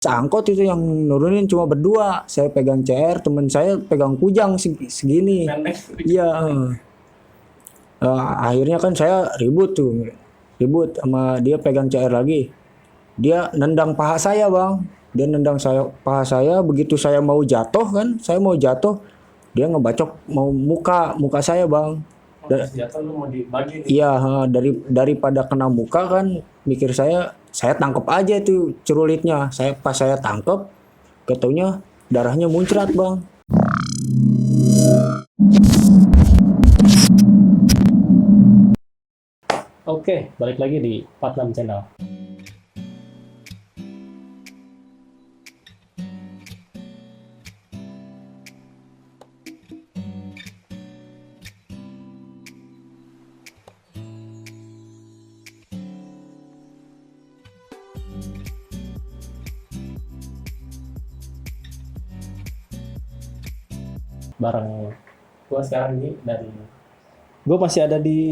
Angkot itu yang nurunin cuma berdua. Saya pegang CR, teman saya pegang kujang segini. Iya. Akhirnya kan saya ribut sama dia pegang CR lagi. Dia nendang paha saya bang. Dia nendang paha saya. Begitu saya mau jatuh kan, dia ngebacok mau muka saya bang. Jatuh lu mau dibagi nih. Iya, daripada kena muka kan, mikir saya tangkep aja tuh cerulitnya. Pas saya tangkep, ketaunya darahnya muncrat bang. Oke, balik lagi di 46 Channel. Bareng gue sekarang ini dan gue masih ada di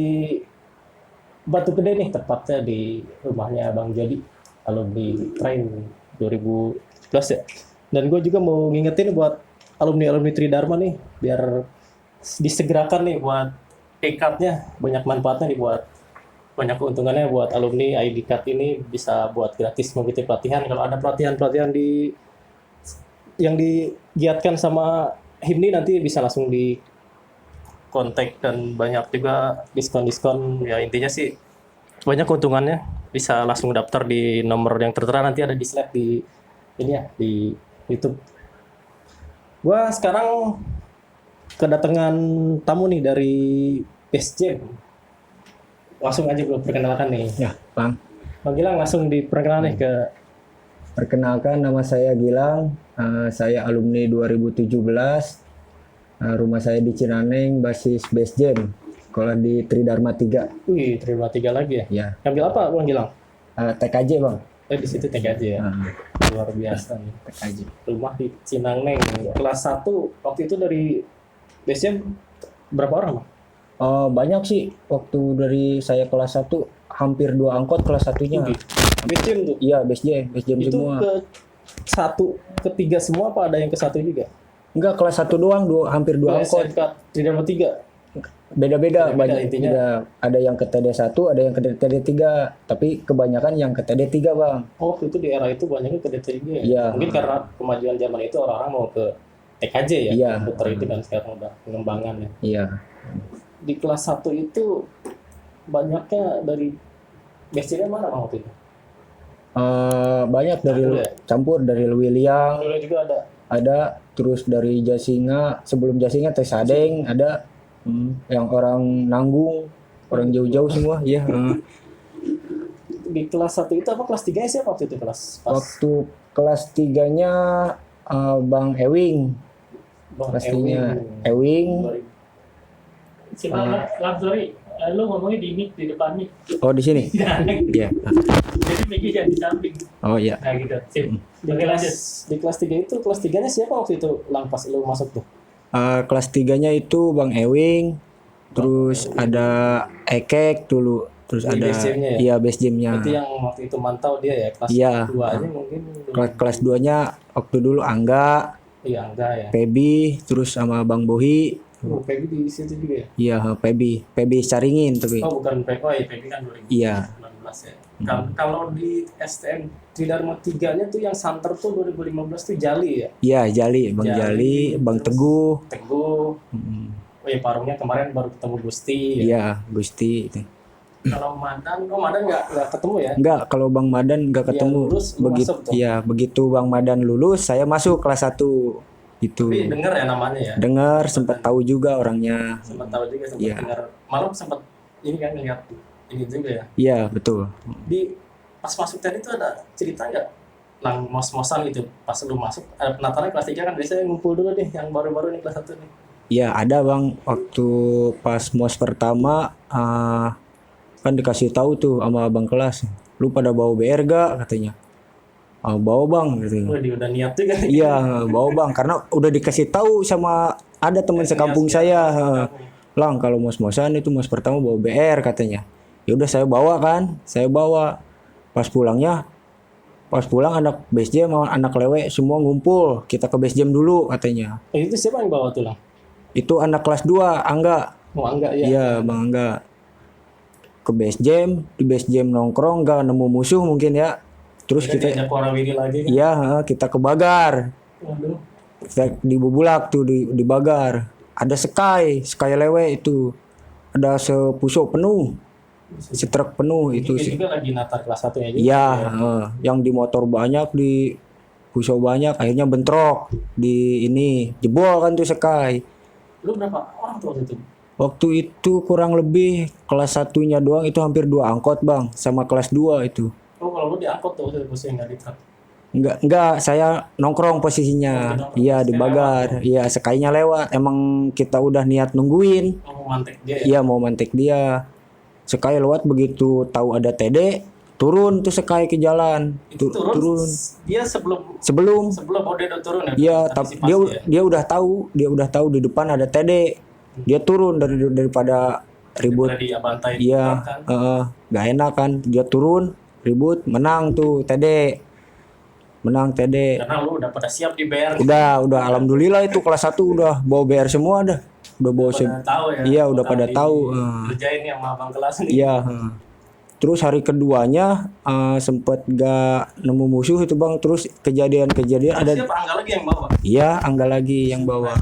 Batu Gede nih, tepatnya di rumahnya Bang Jody, alumni Train 2017 ya. Dan gue juga mau ngingetin buat alumni Tridharma nih, biar disegerakan nih buat e-cardnya, banyak manfaatnya nih, buat banyak keuntungannya buat alumni. ID card ini bisa buat gratis mengikuti pelatihan. Kalau ada pelatihan yang digiatkan sama Himni, nanti bisa langsung di kontak, dan banyak juga diskon-diskon. Ya intinya sih banyak keuntungannya, bisa langsung daftar di nomor yang tertera, nanti ada di slide di ini ya, di YouTube. Gua sekarang kedatangan tamu nih dari Base Jam. Langsung aja gue perkenalkan nih. Ya bang. Bang Gilang, langsung diperkenalkan nih ke. Perkenalkan, nama saya Gilang. Saya alumni 2017. Rumah saya di Cinaneng, basis Base Jam. Sekolah di Tridharma 3. Wih, Tridharma 3 lagi ya? Ya. Ambil apa Bang Gilang? TKJ bang. Di situ TKJ ya. Luar biasa nih. TKJ. Rumah di Cinaneng. Kelas 1 waktu itu dari Base Jam berapa orang, Bang? Banyak sih. Waktu dari saya kelas 1 hampir 2 angkot kelas 1-nya. Base Jam tuh? Iya, Base Jam itu semua. Itu ke 3 semua apa ada yang ke 1 juga? Enggak, kelas 1 doang, hampir 2 angkot. SMK Tridharma 3? Beda-beda, banyak intinya. Ada yang ke TD1, ada yang ke TD3, tapi kebanyakan yang ke TD3 bang. Oh, itu di era itu banyaknya ke TD3 ya? Iya. Mungkin karena kemajuan zaman itu orang-orang mau ke TKJ ya? Iya. Komputer itu kan sekarang udah pengembangan ya. Iya. Di kelas 1 itu banyaknya dari base-nya mana Bang waktu itu? Banyak dari Ada ya? campur dari Lewiliang, Dulu juga ada terus dari Jasinga, sebelum Jasinga Tesadeng ada, yang orang Nanggung, orang jauh-jauh semua. Iya. Di kelas 1 itu apa, kelas 3 nya siapa waktu itu Waktu kelas 3-nya Bang Ewing. Bang Kelas 3-nya Ewing. Sorry, lu ngomongnya di mic, di depan mic. Oh, di sini. Iya. Jadi mic-nya jangan di samping. Oh iya. Nah gitu. Sip. Di kelas 3 itu, kelas 3 nya siapa waktu itu Lang pas lu masuk tuh? Kelas 3-nya itu Bang Ewing, terus ada Ekek dulu, terus Di ada base gym-nya ya? iya Base Gym-nya. Itu yang waktu itu mantau dia ya, kelas Iya. 2-nya mungkin. Kelas 2-nya waktu dulu Angga, Iya, enggak ya. Pebi, terus sama Bang Bohi. Peggy di situ juga ya? Iya, Pebi Caringin tapi. Oh, bukan Peggy. Oh, iya, Peggy kan 2019 Iya. ya. Kalau di STM Tridharma 3-nya tuh yang santer tuh 2015 tuh Jali ya? Iya, Jali, Bang Jali, Bang Teguh. Oh ya, Parungnya kemarin baru ketemu Gusti ya? Iya, Gusti itu. Kalau Madan nggak ketemu ya? Enggak, kalau Bang Madan enggak ketemu. lulus, lu masuk tuh? Iya, begitu Bang Madan lulus, saya masuk kelas 1. Itu. Tapi dengar ya namanya ya? Dengar, sempat tahu juga orangnya. Sempat tahu juga, sempat Iya. dengar. Malam sempat ini kan lihat ini juga ya? Iya, betul. Di pas masuk tadi tuh ada cerita nggak? Lang mos-mosan gitu pas lu masuk, pendaftaran kelas 3 kan biasanya ngumpul dulu nih yang baru-baru nih kelas 1 nih. Iya, ada Bang, waktu pas mos pertama kan dikasih tahu tuh sama abang kelas, lu pada bawa BR gak katanya. Bawa Bang gitu. Wah, dia udah niat juga nih. Iya, bawa Bang, karena udah dikasih tahu sama ada teman sekampung saya. Lang, kalau mos-mosan itu mos pertama bawa BR katanya. Ya udah saya bawa kan, pas pulangnya Pas pulang anak base jam sama anak lewe semua ngumpul, kita ke base jam dulu katanya. Itu siapa yang bawa tulang? Itu anak kelas 2, Angga. Oh enggak ya. Iya, Bang Angga. Ke base jam, di base jam nongkrong nggak nemu musuh mungkin ya. Terus kita Ada warawiri lagi kan? iya, kita ke Bagar. Waduh. Kita di Bubulak tuh di Bagar. Ada Sky lewe itu. Ada sepusuk penuh, setruk penuh itu Itu sih. juga lagi natar kelas 1 ya juga. Iya, yang di motor banyak, di pusau banyak, akhirnya bentrok di ini jebol kan tuh Sky. Lu berapa orang tuh waktu itu? Waktu itu kurang lebih kelas satunya doang itu hampir 2 angkot bang, sama kelas 2 itu. Oh kalau lu diangkut tuh waktu itu posisinya nggak di truk. Enggak, saya nongkrong posisinya. Oh, di nongkrong. Iya di Saya Bagar. Iya Sky-nya lewat. Emang kita udah niat nungguin. Oh mantek dia ya? Iya mau mantek dia. Sky lewat begitu tahu ada TD, turun tuh Sky ke jalan. Itu turun. Dia sebelum Sebelum oh dia udah turun ya? Iya, Antisipasi dia ya? dia udah tahu di depan ada TD. Dia turun daripada ribut. Udah diabantai Iya, kan? gak enak kan. Dia turun, ribut, menang tuh TD. Menang TD. Karena lu udah pada siap di BR. Udah alhamdulillah itu kelas 1 udah bawa BR semua dah. Udah bawa Pada tahu ya. Iya, udah bakal pada tahu. Kerjain yang sama abang kelas nih. Iya, Terus hari keduanya sempet gak nemu musuh itu bang. Terus kejadian-kejadian ada. Siapa Angga lagi yang bawa? Iya, Angga lagi yang bawa.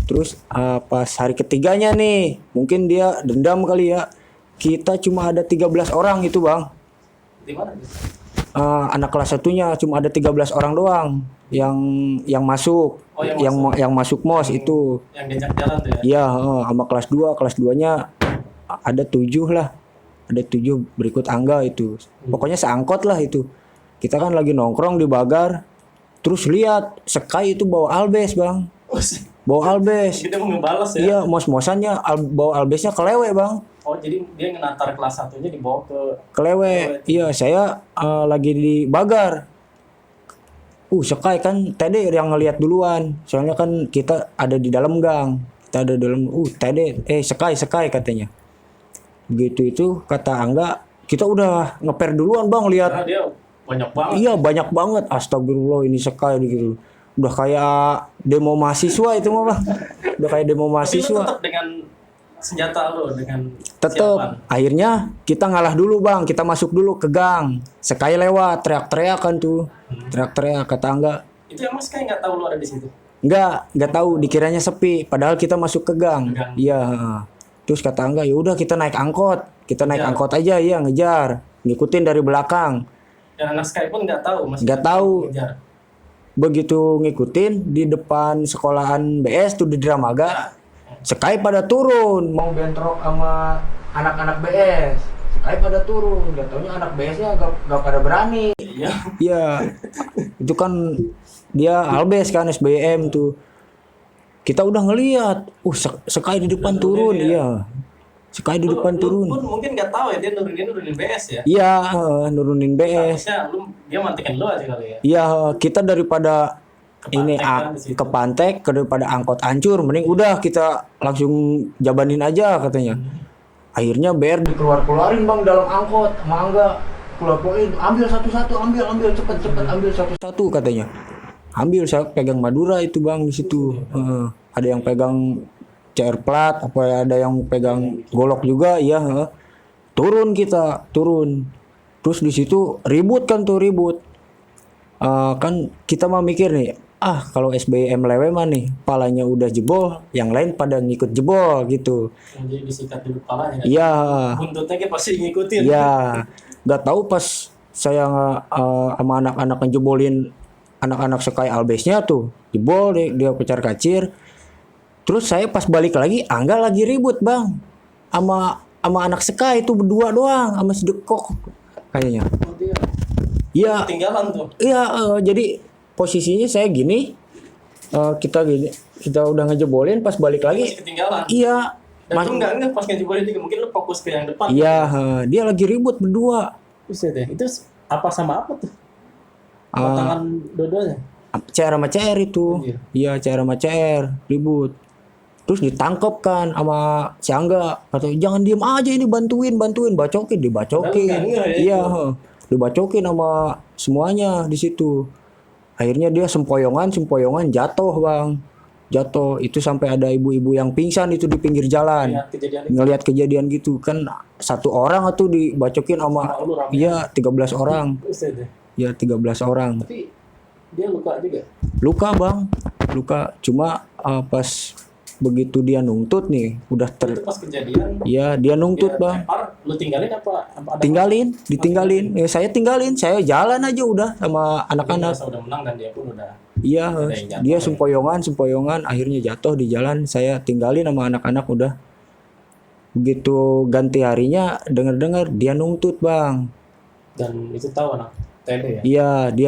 Terus pas hari ketiganya nih, mungkin dia dendam kali ya. Kita cuma ada 13 orang itu bang. Di mana? Anak kelas satunya cuma ada 13 orang doang yang masuk. Oh, yang Masuk MOS itu. Yang diajak jalan tuh ya? Iya, sama kelas 2. Kelas 2-nya ada 7 lah. Ada 7 berikut Angga itu. Pokoknya seangkot lah itu. Kita kan lagi nongkrong di Bagar. Terus lihat Sky itu bawa albes bang. Oh, Bawa albes. kita mau ngebalas ya? Iya, mos-mosannya bawa albesnya kelewe bang. Oh jadi dia ngenatar kelas satunya dibawa ke Kelewe. Iya, saya lagi di Bagar. Sky kan TD yang ngelihat duluan. Soalnya kan kita ada di dalam gang. Kita ada dalam TD Sky katanya. Begitu itu kata Angga, kita udah ngeper duluan bang lihat. karena dia banyak banget. Iya, banyak banget. Astagfirullah ini Sky gitu. Udah kayak demo mahasiswa itu mah bang. Udah kayak demo Tapi lu mahasiswa. tetap dengan senjata lu dengan Tetep siapan. akhirnya kita ngalah dulu bang, kita masuk dulu ke gang. Sky lewat teriak-teriak kan tuh, teriak-teriak kata Angga. Itu yang mas kayak nggak tahu lu ada di situ. Nggak tahu dikiranya sepi, padahal kita masuk ke gang. Gang. Iya. Terus kata Angga, ya udah kita naik angkot, angkot aja ya ngejar, ngikutin dari belakang. Dan anak Sky pun nggak tahu mas. Nggak tahu. Ngejar. Begitu ngikutin di depan sekolahan BS tuh di Dramaga, Sky pada turun mau bentrok sama anak-anak BS. Sky pada turun, gak taunya anak BS-nya gak pada berani. Iya. Iya, itu kan dia Albes kan SBM tuh. Kita udah ngeliat, Sky di depan turun, iya. Sky di depan turun. Lu pun mungkin nggak tahu ya dia nurunin BS ya. Iya, nurunin BS. Harusnya dia mantekin lu aja kali ya. Iya, kita daripada ini kan di situ. ke Pantek daripada angkot hancur, mending udah kita langsung jabanin aja katanya. Akhirnya BR dikeluarin bang dalam angkot sama Angga. Keluarin, ambil satu-satu, ambil cepet ambil satu-satu katanya. Ambil, saya pegang Madura itu bang di situ. Ada yang pegang CR plat, ada yang pegang golok juga, iya. Turun. Terus di situ ribut. Kan kita mah mikir nih, kalau SBM lewe mah nih, palanya udah jebol, yang lain pada ngikut jebol gitu. Jadi disikat dulu kepalanya. Kan? Iya. Buntutnya kayak pasti ngikutin. Iya. Gak tahu pas saya sama anak-anak ngejebolin anak-anak Sky Albesnya tuh, jebol dia pecar kacir. Terus saya pas balik lagi, Angga lagi ribut bang, sama anak Sky itu berdua doang, sama si Dekok kayaknya. Oh, dia Iya. ketinggalan tuh. Iya, jadi posisinya saya gini, kita udah ngejebolin, pas balik lagi, Masih ketinggalan. iya, Dan tuh enggak pas ngejebolin juga mungkin lu fokus ke yang depan. iya, dia lagi ribut berdua. Buset deh. Itu apa sama apa tuh? Sama tangan dua-duanya. CR sama CR itu, Iya. iya CR sama CR ribut. Terus ditangkap kan sama si Angga, katanya jangan diem aja ini, bantuin, dibacokin, Padahal nggak ya iya, dibacokin sama semuanya di situ. Akhirnya dia sempoyongan jatuh bang, jatuh itu sampai ada ibu-ibu yang pingsan itu di pinggir jalan. Lihat kejadian itu. Ngelihat kejadian gitu kan, satu orang tuh dibacokin sama Sama lu rame. iya 13 orang. Buset deh. Ya 13 orang. Tapi dia luka juga. Luka bang, luka. Cuma pas begitu dia nuntut nih, udah Itu pas kejadian ya dia nuntut dia bang. lempar, lu tinggalin apa ada Ditinggalin. Ya saya tinggalin, saya jalan aja udah sama anak-anak. Merasa udah menang dan dia pun udah Iya, ada yang jatuh dia ya. sempoyongan akhirnya jatuh di jalan. Saya tinggalin sama anak-anak udah. Begitu ganti harinya, dengar-dengar dia nuntut bang. dan itu tahu anak TD ya. Iya, dia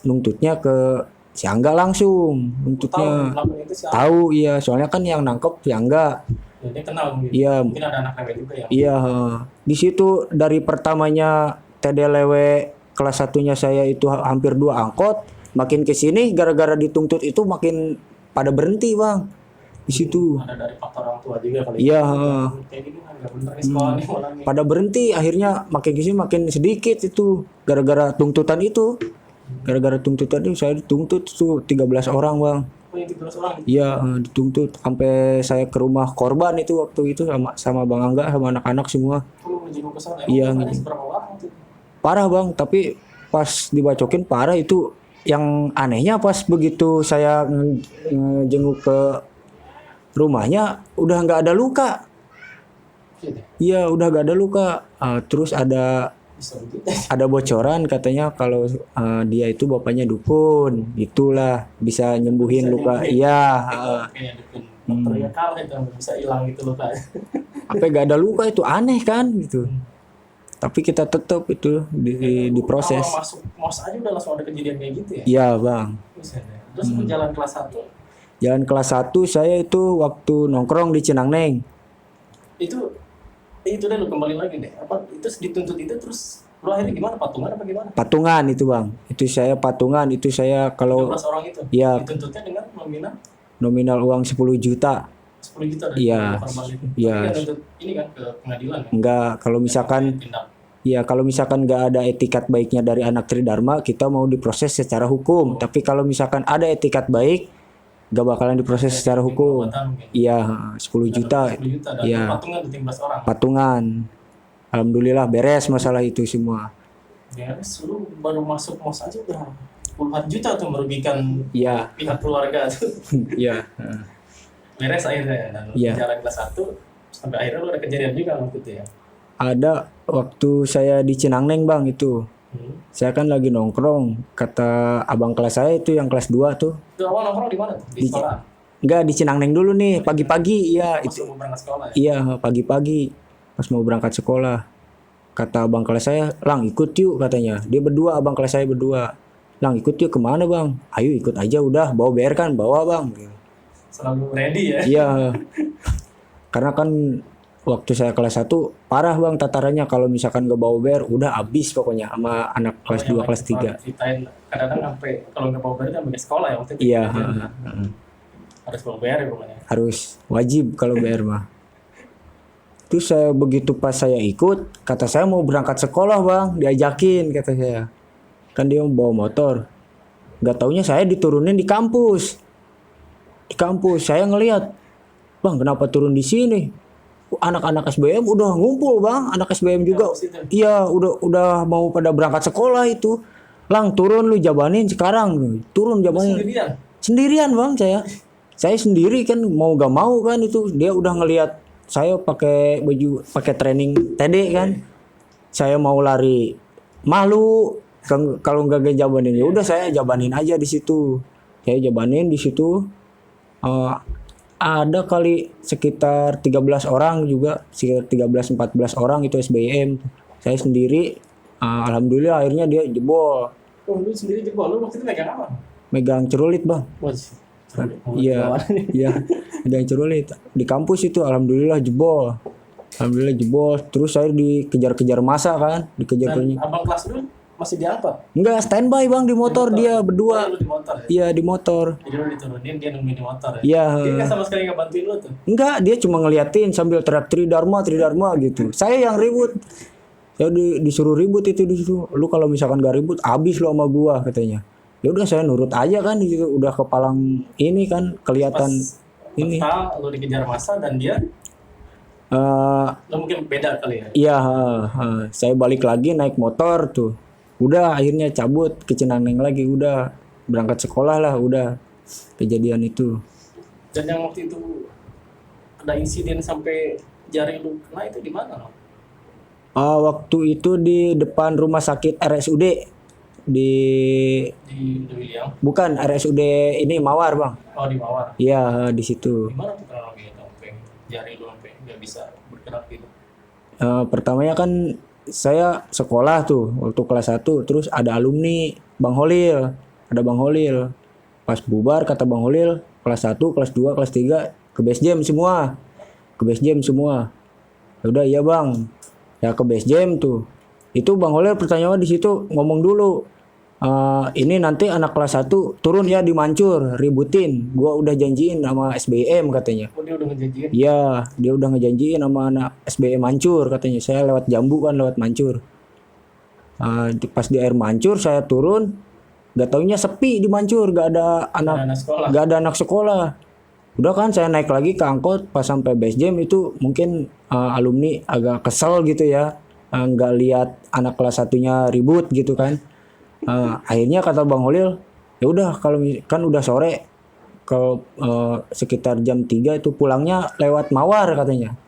nuntutnya ke si Angga langsung. Tahu Nuntutnya melakukan itu sih. tahu, iya. Soalnya kan yang nangkep si Angga. Dan dia kenal mungkin. Iya, Mungkin ada anak lain juga yang iya. Di situ dari pertamanya TDLW kelas satunya saya itu hampir 2 angkot. Makin ke sini gara-gara dituntut itu makin pada berhenti bang. Di situ. ada dari faktor orang tua juga kali. Iya, Kayak gini kan nggak bener nih sekolah nih malah nih. pada berhenti akhirnya makin kesini makin sedikit itu gara-gara tuntutan itu saya dituntut tuh 13 orang bang. Oh, yang 13 orang. Iya dituntut sampai saya ke rumah korban itu waktu itu sama Bang Angga sama anak-anak semua. Lu menjenguk ke sana. Iya, Emang ada seberapa orang tuh? Parah bang, tapi pas dibacokin parah itu. Yang anehnya pas begitu saya ngejenguk ke rumahnya udah nggak ada luka. Gitu. Iya udah nggak ada luka. Terus Bisa begitu. ada bocoran katanya kalau dia itu bapaknya dukun, itulah bisa nyembuhin Bisa luka. nyembuhin. Iya, Kayak dukun. Dokter ya kalah itu bisa hilang gitu loh Kak. apa gak ada luka itu aneh kan gitu. Tapi kita tetap itu diproses. Kalau masuk mos aja udah langsung ada kejadian kayak gitu ya. Iya bang. Buset deh. Terus lu jalan kelas 1. Jalan kelas 1 saya itu waktu nongkrong di Cinangneng. Itu deh lu kembali lagi deh. Apa itu dituntut itu terus lu akhirnya gimana? Patungan apa gimana? Patungan itu bang. Itu saya patungan itu saya kalau 12 orang itu. Iya. Dituntutnya dengan nominal uang 10 juta. 10 juta dari Iya. korban itu. Iya. Tapi kan nuntut ini kan ke pengadilan kan. Enggak kalau misalkan Tindak. ya kalau misalkan nggak ada etikat baiknya dari anak Tridharma, kita mau diproses secara hukum. Tapi kalau misalkan ada etikat baik, nggak bakalan diproses secara hukum. Perbuatan mungkin. Iya, 10 juta 10 juta dan Iya. patungan 15 orang. patungan. Alhamdulillah beres masalah itu semua. Ya, lu baru masuk mos aja udah puluhan juta tuh merugikan Iya, pihak keluarga tuh. iya. Beres akhirnya dan lu Iya. jalan kelas 1 sampai akhirnya lu ada kejadian juga waktu itu ya. Ada waktu saya di Cinangneng bang itu. Saya kan lagi nongkrong, kata abang kelas saya itu yang kelas 2 tuh. Itu awal nongkrong di mana tuh? Di sekolah. Enggak di Cinangneng dulu nih, pagi-pagi. Iya, Pas itu. lu mau berangkat sekolah ya. Iya, pagi-pagi pas mau berangkat sekolah. Kata abang kelas saya, "Lang, ikut yuk," katanya. Dia berdua, abang kelas saya berdua. "Lang, ikut yuk kemana bang?" "Ayo ikut aja udah, bawa BR kan, bawa bang." Selalu ready ya. Iya. Karena kan waktu saya kelas 1 parah bang tatarannya, kalau misalkan gak bawa BR udah abis pokoknya sama anak kelas 2, kelas 3. Ceritain kadang-kadang sampai kalau nggak bawa bayar kan bagi sekolah ya waktu itu. Iya, Harus bawa bayar ya pokoknya. harus wajib kalau BR mah. Terus saya begitu pas saya ikut, kata saya mau berangkat sekolah bang, diajakin kata saya. Kan dia bawa motor. Gak taunya saya diturunin di kampus. Di kampus saya ngelihat, "Bang, kenapa turun di sini?" Anak-anak SBM udah ngumpul bang, anak SBM juga. Kampus itu. Iya, udah mau pada berangkat sekolah itu. "Lang, turun lu jabanin sekarang." Turun jabanin. Sendirian. Sendirian bang saya. Saya sendiri kan mau gak mau kan itu. Dia udah ngelihat saya pakai baju, pakai training TD kan. Saya mau lari malu. Kalau nggak jabanin ya udah saya jabanin aja di situ. Saya jabanin di situ. Ada kali sekitar 13 orang juga, sekitar 13-14 orang itu SBM. Saya sendiri, alhamdulillah akhirnya dia jebol. Oh, lu sendiri jebol. Lu waktu itu megang apa? Megang cerulit bang. Wajib. Iya, iya, megang cerulit. Di kampus itu alhamdulillah jebol. Alhamdulillah jebol. Terus saya dikejar-kejar masa kan, Dan dikejar-kejar. abang kelas dulu masih diangkut. Enggak, standby bang di motor dia Oh, berdua. lu di motor ya? Iya di motor. Jadi lu diturunin, dia nungguin di motor ya? Iya. Dia nggak sama sekali nggak bantuin lu tuh? Enggak, dia cuma ngeliatin sambil teriak Tridharma, Tridharma gitu. Saya yang ribut. Saya disuruh ribut itu di situ. Lu kalau misalkan gak ribut, abis lo sama gua katanya. Ya udah saya nurut aja kan di situ. Udah kepalang ini kan kelihatan ini. Pas lu dikejar massa dan dia lu mungkin beda kali ya. Iya, saya balik lagi naik motor tuh. Udah akhirnya cabut ke Cinaneng lagi, udah berangkat sekolah lah, udah kejadian itu. Dan yang waktu itu ada insiden sampai jari lu kena itu di mana? Waktu itu di depan rumah sakit RSUD di Di William. bukan RSUD ini Mawar bang. Oh di Mawar. Iya di situ. Gimana tuh kronologinya sampai jari lu sampai nggak bisa bergerak gitu? Pertamanya kan saya sekolah tuh waktu kelas 1 terus ada alumni Bang Holil, ada Bang Holil. Pas bubar kata Bang Holil kelas 1, kelas 2, kelas 3 ke base jam semua. Ke base jam semua. Ya udah iya Bang. Ya ke base jam tuh. Itu Bang Holil pertanyaan di situ ngomong dulu. Ini nanti anak kelas 1 turun ya di Mancur, ributin. Gua udah janjiin sama SBM katanya. Oh dia udah ngejanjiin. Iya, dia udah ngejanjiin sama anak SBM Mancur katanya. Saya lewat Jambu kan lewat Mancur. Pas di air Mancur saya turun, gak taunya sepi di Mancur, gak ada Anak anak, sekolah. gak ada anak sekolah. Udah kan saya naik lagi ke angkot, pas sampai base jam itu mungkin alumni agak kesel gitu ya, nggak lihat anak kelas 1-nya ribut gitu kan. Akhirnya kata Bang Holil, ya udah kalau kan udah sore, kalau sekitar jam 3 itu pulangnya lewat Mawar katanya.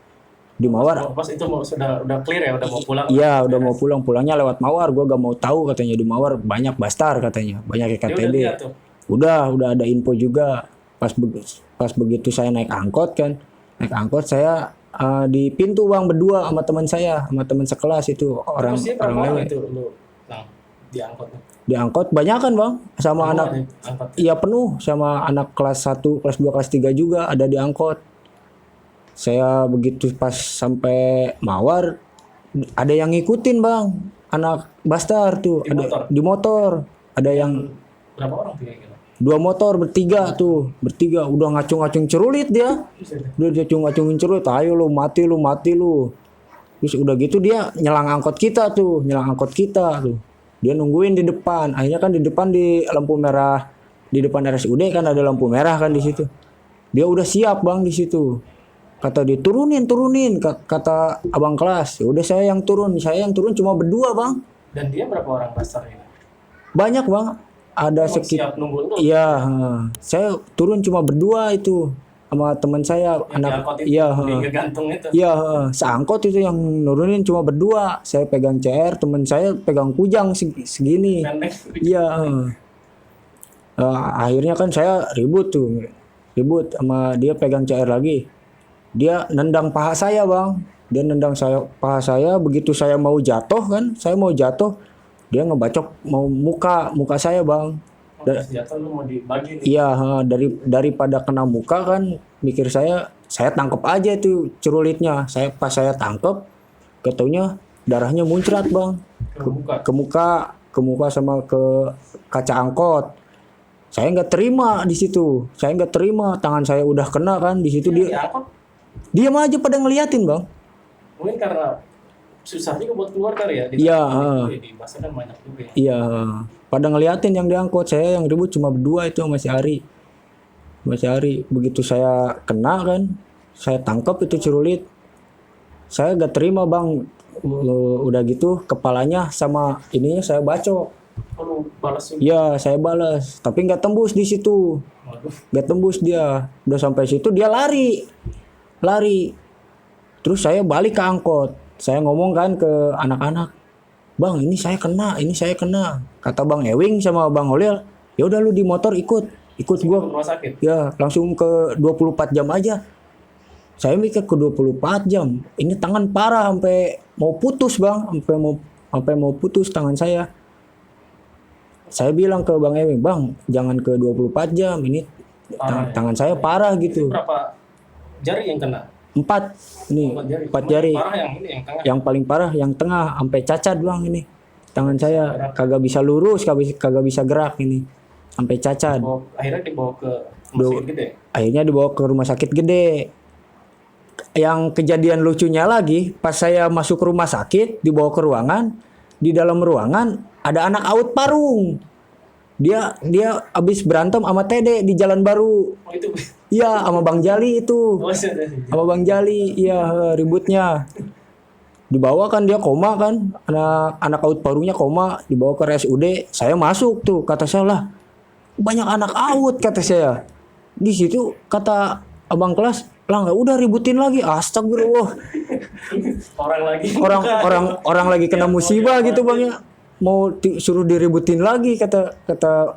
Di Mawar. Pas itu udah clear ya, udah mau pulang. Iya, udah mau pulang, pulangnya lewat Mawar. Gua gak mau tahu katanya di Mawar banyak bastar katanya, banyak Dia udah EKTB. lihat tuh. Udah ada info juga. Pas begitu saya naik angkot kan, naik angkot saya di pintu Bang berdua sama teman saya, sama teman sekelas itu orang Terus dia orang berapa orang lewat. itu lu di angkot? Di angkot banyak kan Bang, sama Semua anak di angkot. iya penuh sama anak kelas 1, kelas 2, kelas 3 juga ada di angkot. Saya begitu pas sampai Mawar ada yang ngikutin Bang, anak bastar tuh, Di motor? di motor. Ada yang Berapa orang tuh kira-kira? 2 motor bertiga udah ngacung-ngacung cerulit dia. Udah dia ngacungin cerulit, ayo lu mati lu. Terus udah gitu dia nyelang angkot kita tuh. Dia nungguin di depan. Akhirnya kan di depan di lampu merah, di depan RSUD kan ada lampu merah kan di situ. Dia udah siap Bang di situ. Kata dia turunin kata abang kelas. Ya udah saya yang turun cuma berdua Bang. Dan dia berapa orang pasarnya? Banyak Bang. Ada sekitar Siap nunggu lu. iya, saya turun cuma berdua itu sama teman saya Yang di anak angkot itu, iya, di ngegantung itu. iya, seangkot itu yang nurunin cuma berdua. Saya pegang CR, teman saya pegang kujang segini. Pendek. Iya. Akhirnya kan saya ribut sama dia pegang CR lagi. Dia nendang paha saya Bang. Dia nendang paha saya. Begitu saya mau jatuh kan, dia ngebacok mau muka saya Bang. Pas jatuh lu mau dibagi nih. Iya, daripada kena muka kan, mikir saya tangkep aja tuh cerulitnya. Pas saya tangkep, ketaunya darahnya muncrat Bang, Ke muka. ke muka sama ke kaca angkot. Saya nggak terima di situ. Tangan saya udah kena kan di situ. Di Dia angkot diam aja pada ngeliatin Bang. mungkin karena susah juga buat keluar kali ya. Iya, Di masa kan banyak juga ya. iya. Pada ngeliatin yang diangkut, saya yang ribut cuma berdua itu sama si Ari. Begitu saya kena kan, saya tangkap itu cerulit. Saya gak terima Bang. Udah gitu kepalanya sama ininya saya bacok. Kalau balas juga. Iya, saya balas, tapi nggak tembus di situ. Waduh. Nggak tembus dia. Udah sampai situ dia lari. Terus saya balik ke angkot. Saya ngomong kan ke anak-anak, Bang, ini saya kena. Kata Bang Ewing sama Bang Holil, ya udah lu di motor ikut Ke gua. rumah sakit. Ya, langsung ke 24 jam aja. Saya mikir ke 24 jam. Ini tangan parah sampai mau putus, Bang. Sampai mau putus tangan saya. Saya bilang ke Bang Ewing, Bang, jangan ke 24 jam. Ini Parah ya. tangan saya parah gitu. Berapa jari yang kena? 4. Ini 4 jari. Parah yang ini yang tengah. Yang paling parah yang tengah sampai cacat Bang ini. Tangan saya kagak bisa lurus, kagak bisa gerak ini. Sampai cacat. Akhirnya dibawa ke rumah sakit gede. Akhirnya dibawa ke rumah sakit gede. yang kejadian lucunya lagi, pas saya masuk rumah sakit, dibawa ke ruangan, di dalam ruangan ada anak AUT parung. Dia abis berantem sama Tede di Jalan Baru. Oh itu. Iya, sama Bang Jali itu. Oh, sudah. Sama Bang Jali, iya ributnya. Dibawa kan dia koma kan, anak AUT parungnya koma, dibawa ke RSUD. Saya masuk tuh, kata saya lah, banyak anak AUT kata saya. Di situ kata abang kelas, lah nggak udah ributin lagi, astagfirullah. Orang lagi kena musibah gitu bang ya, mau suruh diributin lagi kata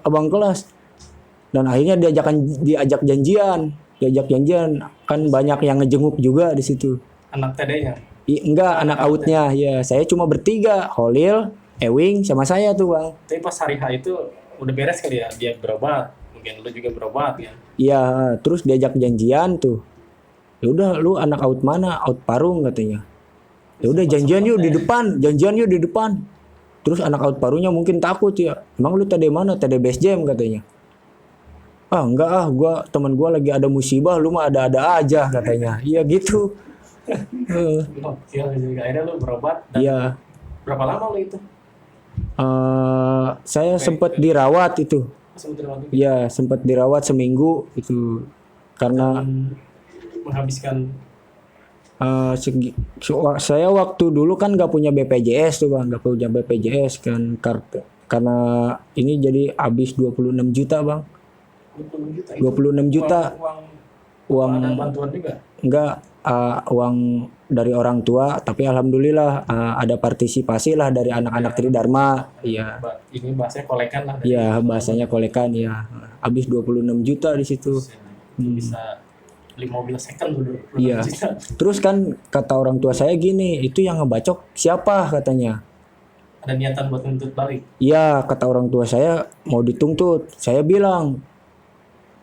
abang kelas. Dan akhirnya diajak janjian kan banyak yang ngejenguk juga di situ. Anak TD-nya. Enggak, anak AUT-nya ya. Saya cuma bertiga, Holil, Ewing sama saya tuh bang. Tapi pas hari H itu udah beres kali ya, dia berobat, mungkin lu juga berobat ya. Iya, terus diajak janjian tuh. Ya udah, lu anak AUT mana? AUT Parung katanya. Ya udah janjian yuk di depan. Terus anak AUT Parungnya mungkin takut ya. Emang lu TD mana? TD Base Jam katanya. Ah enggak ah, teman gua lagi ada musibah, lu mah ada aja katanya. Iya gitu. Akhirnya lu berobat. Iya. Berapa lama lu itu? Saya sempat dirawat itu. Iya, sempat dirawat seminggu itu karena menghabiskan saya waktu dulu kan nggak punya BPJS tuh bang, nggak punya BPJS kan karena ini jadi habis 26 juta bang. 26 juta. Uang ada bantuan juga? Enggak, uang dari orang tua, tapi alhamdulillah ada partisipasi lah dari anak-anak Tridharma. Iya. Ini bahasanya kolekan lah. Iya, bahasanya kolekan ya. Habis 26 juta di situ. Bisa 5 mobil second dulu. Iya. Terus kan kata orang tua saya gini, itu yang ngebacok siapa katanya. Ada niatan buat nuntut balik? Iya, kata orang tua saya mau dituntut. Saya bilang,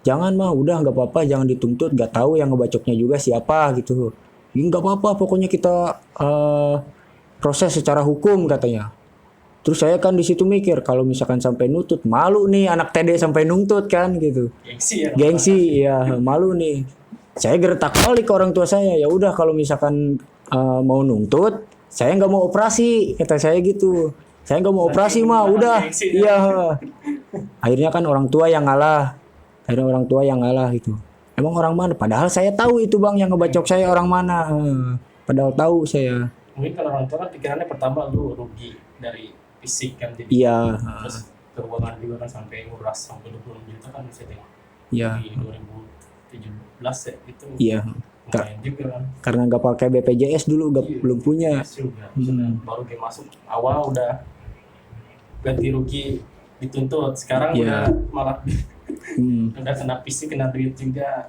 jangan mah, udah nggak apa-apa, jangan dituntut. Nggak tahu yang ngebacoknya juga siapa gitu. Ya, nggak apa-apa, pokoknya kita proses secara hukum katanya. Terus saya kan di situ mikir, kalau misalkan sampai nutut, malu nih anak TD sampai nuntut kan gitu. Gengsi ya, malu nih. Saya gertak balik ke orang tua saya, ya udah kalau misalkan mau nuntut, saya nggak mau operasi, kata saya gitu. Saya nggak mau operasi mah, udah. Iya. Akhirnya kan orang tua yang ngalah. Gitu. Emang orang mana? Padahal saya tahu itu bang yang ngebacok saya orang mana. Padahal tahu saya. Mungkin kalau orang tua kan pikirannya pertama lu rugi dari fisik kan, jadi iya. Terus keuangan juga kan sampai nguras sampai 26 juta kan bisa tengok. Iya. Di 2017 ya itu. Iya. Lumayan juga kan. Karena nggak pakai BPJS dulu, belum punya. Juga. Baru dia masuk awal udah ganti rugi dituntut, sekarang udah malah udah kena fisik, kena duit juga.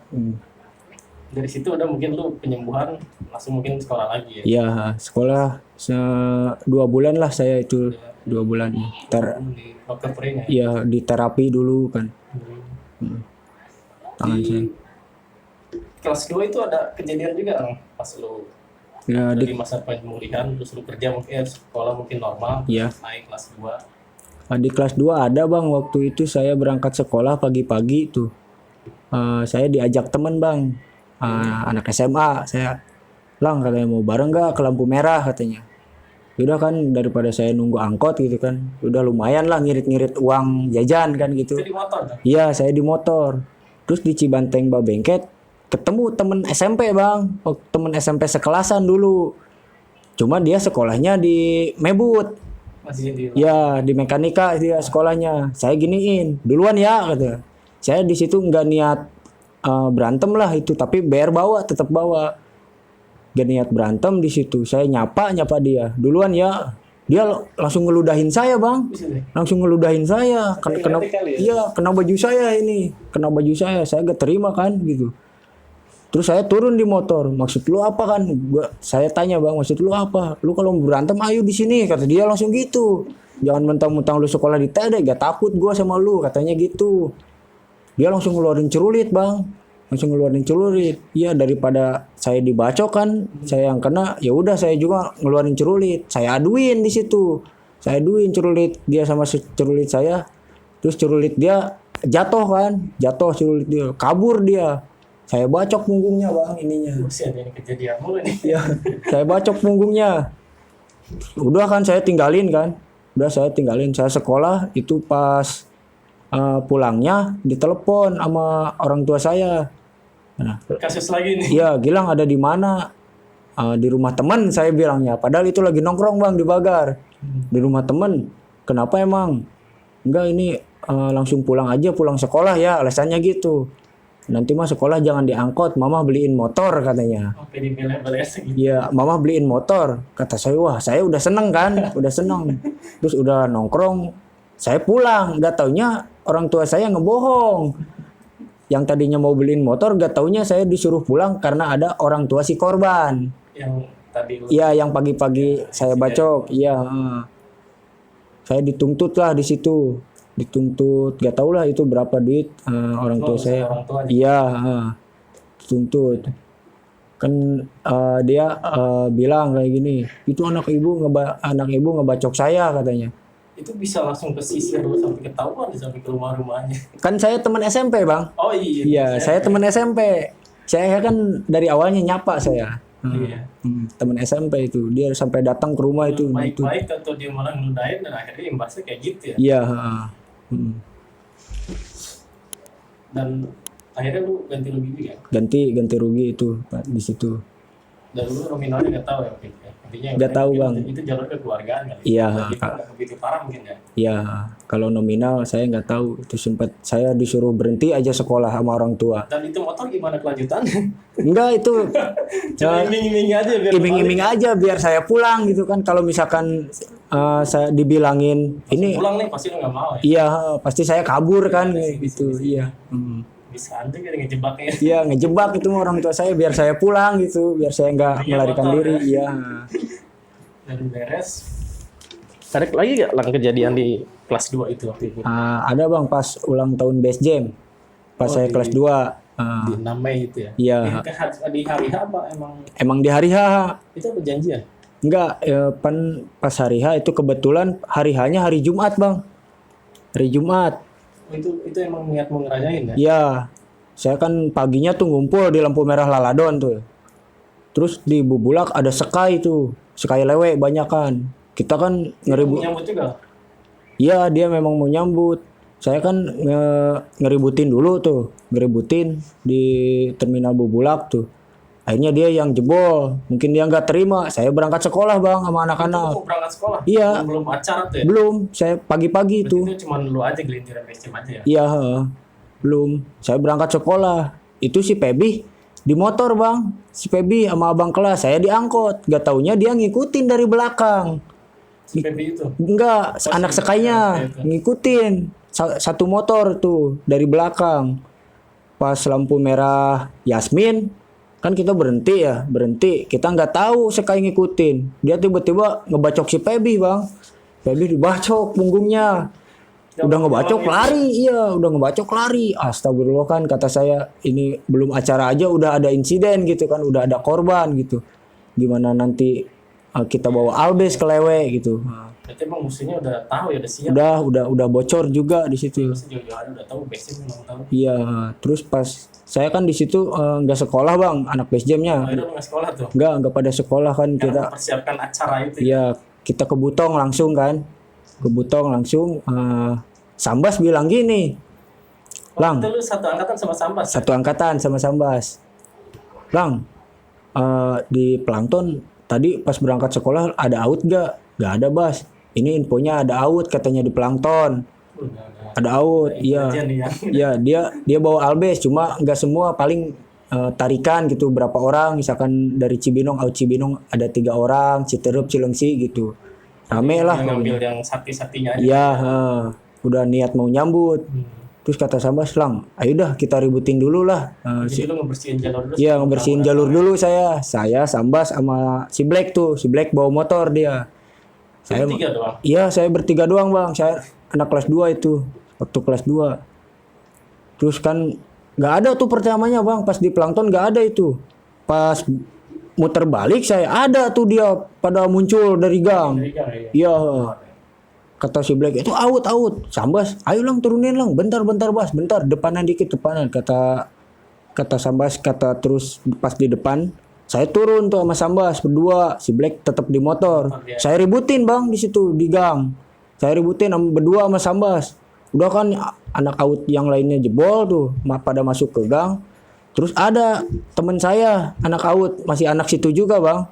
Dari situ udah mungkin lu penyembuhan langsung mungkin sekolah lagi ya? Iya, sekolah 2 bulan lah saya itu. 2 bulan. Di dokter Pring ya? Iya, di terapi dulu kan. Tangan saya. Kelas 2 itu ada kejadian juga pas lu Ya, dari masa pemulihan terus lu kerja mungkin sekolah mungkin normal, iya. naik kelas 2. Di kelas 2 ada bang, waktu itu saya berangkat sekolah pagi-pagi tuh. Saya diajak temen bang, anak SMA. Saya, Lang katanya mau bareng gak ke lampu merah katanya. Yaudah kan daripada saya nunggu angkot gitu kan, udah lumayan lah ngirit-ngirit uang jajan kan gitu. Itu di motor kan? Iya, saya di motor. Terus di Cibanteng Babengket ketemu temen SMP bang, temen SMP sekelasan dulu. Cuma dia sekolahnya di Mebut. Ya di mekanika dia sekolahnya. Saya giniin duluan ya kata. Saya di situ nggak niat berantem lah itu, tapi tetap bawa. Gak niat berantem di situ. Saya nyapa dia duluan ya. Dia langsung ngeludahin saya bang. Kena baju saya ini. Saya gak terima kan gitu. Terus saya turun di motor. Maksud lu apa kan? Saya tanya bang, maksud lu apa? Lu kalau mau berantem ayo di sini, kata dia langsung gitu. Jangan mentang-mentang lu sekolah di TD, gak takut gua sama lu, katanya gitu. Dia langsung ngeluarin celurit bang, Iya, daripada saya dibacok kan, saya yang kena, ya udah saya juga ngeluarin celurit. Saya aduin di situ. Celurit dia sama celurit saya. Terus celurit dia jatuh celurit dia, kabur dia. Saya bacok punggungnya bang ininya. Buset, ini kejadian mulu nih. Iya, saya bacok punggungnya. Udah kan saya tinggalin kan. Udah saya tinggalin. Saya sekolah itu pas pulangnya ditelepon sama orang tua saya. Nah, Kasus lagi nih. iya, Gilang ada di mana? Di rumah teman saya bilangnya. Padahal itu lagi nongkrong bang di Bagar. Di rumah teman. Kenapa emang? Enggak ini langsung pulang aja, pulang sekolah ya. Alasannya gitu. Nanti mah sekolah jangan diangkut, mama beliin motor katanya. Sampai di beles gitu. Iya, mama beliin motor. Kata saya, wah saya udah seneng kan, udah seneng. Terus udah nongkrong, saya pulang. Gak taunya orang tua saya ngebohong. Yang tadinya mau beliin motor, gak taunya saya disuruh pulang karena ada orang tua si korban. Yang tadi lu Iya, yang pagi-pagi saya bacok. Iya, saya dituntut lah di situ. Dituntut, gak tau lah itu berapa duit orang tua saya. orang tuanya. Iya, dituntut. Kan dia bilang kayak gini, itu anak ibu ngebacok saya katanya. itu bisa langsung ke sisir lu sampai ketahuan sampai ke rumahnya. Kan saya teman SMP bang. Oh iya. Iya, saya teman SMP. Saya kan dari awalnya nyapa saya. Iya. Teman SMP itu, dia sampai datang ke rumah itu. Baik-baik atau dia malah ngeludahin dan akhirnya imbasnya kayak gitu ya. Iya. Dan akhirnya lu ganti rugi juga ya. Ganti rugi itu Pak, di situ. Dan lu nominalnya nggak tahu ya waktu itu ya. Intinya Nggak tahu, mungkin Bang. Itu jalur kekeluargaan kali. Iya, Itu nggak begitu parah mungkin ya. Ya, kalau nominal saya nggak tahu. Itu sempat saya disuruh berhenti aja sekolah sama orang tua. Dan itu motor gimana kelanjutannya? Enggak itu Cuma iming-iming aja biar iming-iming aja biar saya pulang gitu kan. Kalau misalkan saya dibilangin ini, pulang nih pasti lu nggak mau ya. iya pasti saya kabur kan gitu. Iya. Bisa aja gitu ngejebaknya. Iya ngejebak itu mah orang tua saya biar saya pulang gitu, biar saya nggak melarikan motor, diri. Iya. Dan beres. Tarik lagi gak lang kejadian di kelas 2 itu waktu itu? Ada bang pas ulang tahun base jam, pas saya kelas 2. Di 6 Mei itu ya? Iya. Di hari H apa emang? Emang di hari H. Itu perjanjian? Enggak, pas hari H itu kebetulan hari H-nya hari Jumat bang. Hari Jumat. Itu emang niat mau ngerayain ya? Iya, saya kan paginya tuh ngumpul di lampu merah Laladon tuh. Terus di Bubulak ada Sekai tuh, Sekai lewe banyak kan. Kita kan ngeribut. Nyambut juga? Iya, dia memang mau nyambut. Saya kan ngeributin dulu tuh, ngeributin di terminal Bubulak tuh. Akhirnya dia yang jebol, mungkin dia nggak terima. Saya berangkat sekolah bang sama anak-anak. Mau berangkat sekolah? Iya. Belum acara tuh ya? Belum, saya pagi-pagi tuh. Itu cuma lu aja gelintiran BSM aja ya? Iya, belum. Saya berangkat sekolah. Itu si Pebi di motor bang. Si Pebi sama abang kelas. Saya diangkut. Gak taunya dia ngikutin dari belakang. Si Pebi itu? Enggak, anak sekainya ngikutin. Satu motor tuh dari belakang. Pas lampu merah Yasmin, kan kita berhenti. Kita nggak tahu Sekai ngikutin. Dia tiba-tiba ngebacok si Pebi bang. Pebi dibacok punggungnya. Udah ngebacok lari. Astagfirullah kan kata saya, ini belum acara aja udah ada insiden gitu kan, udah ada korban gitu. Gimana nanti kita bawa Albes ke Lewe gitu. Berarti emang musuhnya udah tahu ya, udah siap. Udah bocor juga di situ. Masa jauh-jauh udah tahu BSM memang tahu. Iya, terus pas saya kan di situ nggak sekolah bang, anak base jamnya. Akhirnya lu nggak sekolah tuh? Nggak pada sekolah kan Karena kita. mempersiapkan acara itu ya? Iya, kita ke Butong langsung kan. Ke Butong langsung. Sambas bilang gini, Lang. Itu lu satu angkatan sama Sambas? Satu angkatan sama Sambas. Lang, di Plankton tadi pas berangkat sekolah ada out gak? Gak ada bas. Ini infonya ada out katanya di Plankton. Ada out, iya. Iya, dia bawa Albes, cuma nggak semua, paling tarikan gitu berapa orang, misalkan dari Cibinong, out Cibinong ada 3 orang, Citerup, Cilengsi gitu. Rame lah. Ngambil yang sakti-saktinya aja. Iya, udah niat mau nyambut. Terus kata Sambas, Lang, ayo dah kita ributin dulu lah. Jadi lu ngebersihin jalur dulu? Iya, ngebersihin jalur dulu saya. Saya, Sambas sama si Black tuh. Si Black bawa motor dia. Saya bertiga doang? Iya, saya bertiga doang bang. Saya anak kelas 2 itu. Waktu kelas 2. Terus kan gak ada tuh pertamanya bang. Pas di Plankton gak ada itu. Pas muter balik saya ada tuh dia pada muncul dari gang. Iya. Kata si Black itu out. Sambas, ayo Lang turunin Lang. Bentar bas. Bentar depanan dikit depanan. Kata kata Sambas, kata terus pas di depan. Saya turun tuh sama Sambas berdua, si Black tetap di motor. Saya ributin bang di situ di gang. Saya ributin berdua sama Sambas. Udah kan anak out yang lainnya jebol tuh, pada masuk ke gang. Terus ada temen saya anak out, masih anak situ juga bang.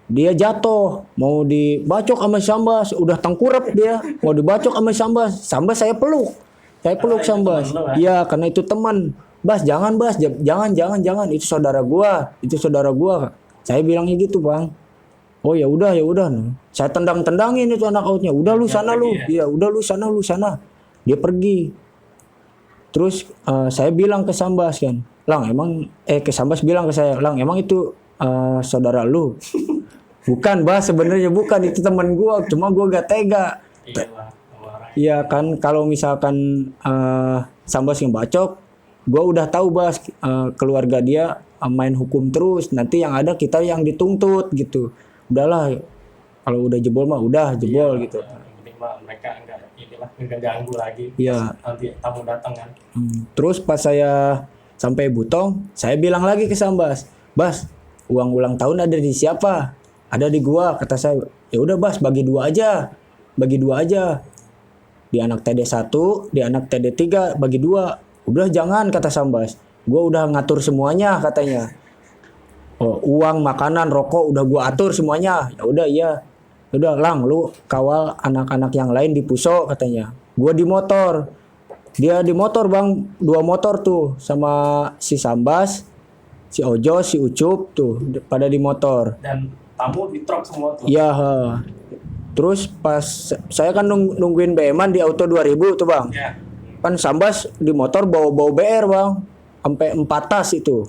Dia jatuh, mau dibacok sama Sambas, udah tengkurap dia, mau dibacok sama Sambas. Sambas saya peluk Sambas. Iya, karena itu teman. Bas, jangan Bas, jangan, itu saudara gua. Saya bilangnya gitu, Bang. Oh ya udah. Saya tendangin itu anak outnya. Udah lu sana lu. Iya, udah lu sana. Dia pergi. Terus saya bilang ke Sambas kan, Lang, emang ke Sambas bilang ke saya, Lang, emang itu saudara lu? Bukan, Bas, sebenarnya bukan, itu teman gua, cuma gua gak tega. Iya kan, kalau misalkan Sambas yang bacok, gue udah tahu Bas, keluarga dia main hukum terus, nanti yang ada kita yang dituntut gitu. Udahlah, kalau udah jebol mah udah jebol gitu. Mereka enggak ganggu lagi. Iya. Nanti tamu datang kan. Terus pas saya sampai Butong, saya bilang lagi ke Sambas, Bas, uang ulang tahun ada di siapa? Ada di gua, kata saya. Ya udah Bas, bagi dua aja. Di anak TD 1, di anak TD 3 bagi 2. Udah jangan, kata Sambas. Gua udah ngatur semuanya, katanya. Oh, uang, makanan, rokok udah gua atur semuanya. Ya udah iya. Udah Lang, lu kawal anak-anak yang lain di Puso, katanya. Gua di motor. Dia di motor, Bang. 2 motor tuh sama si Sambas, si Ojo, si Ucup tuh pada di motor. Dan tamu di truk semua tuh. Iya, terus pas saya kan nungguin BM-an di Auto 2000 tuh, Bang. Ya. Kan Sambas di motor bawa BR, Bang. Sampai 4 tas itu.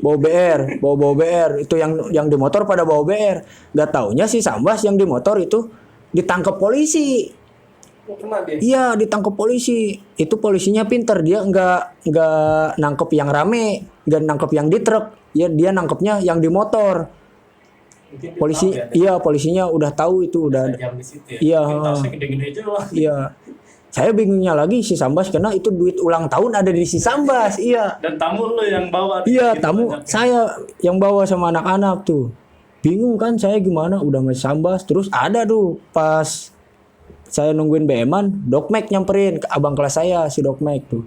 Bawa BR. Itu yang di motor pada bawa BR. Gak taunya si Sambas yang di motor itu ditangkap polisi. Kena dia. Iya, ditangkap polisi. Itu polisinya pinter, dia nggak nangkep yang rame, nggak nangkep yang di truk. Ya dia nangkepnya yang di motor. Mungkin dia Polisi, tahu ya, iya polisinya udah tahu itu udah. jam di situ ya. Iya. Mungkin tasnya gede-gede juga. Iya. Saya bingungnya lagi si Sambas karena itu duit ulang tahun ada di si Sambas. Iya. Dan tamu lu yang bawa. Iya, gitu tamu banyaknya. saya yang bawa sama anak-anak tuh. Bingung kan saya gimana udah masih Sambas. Terus ada tuh pas saya nungguin BM-an, Doc Mac nyamperin ke abang kelas saya si Doc Mac tuh.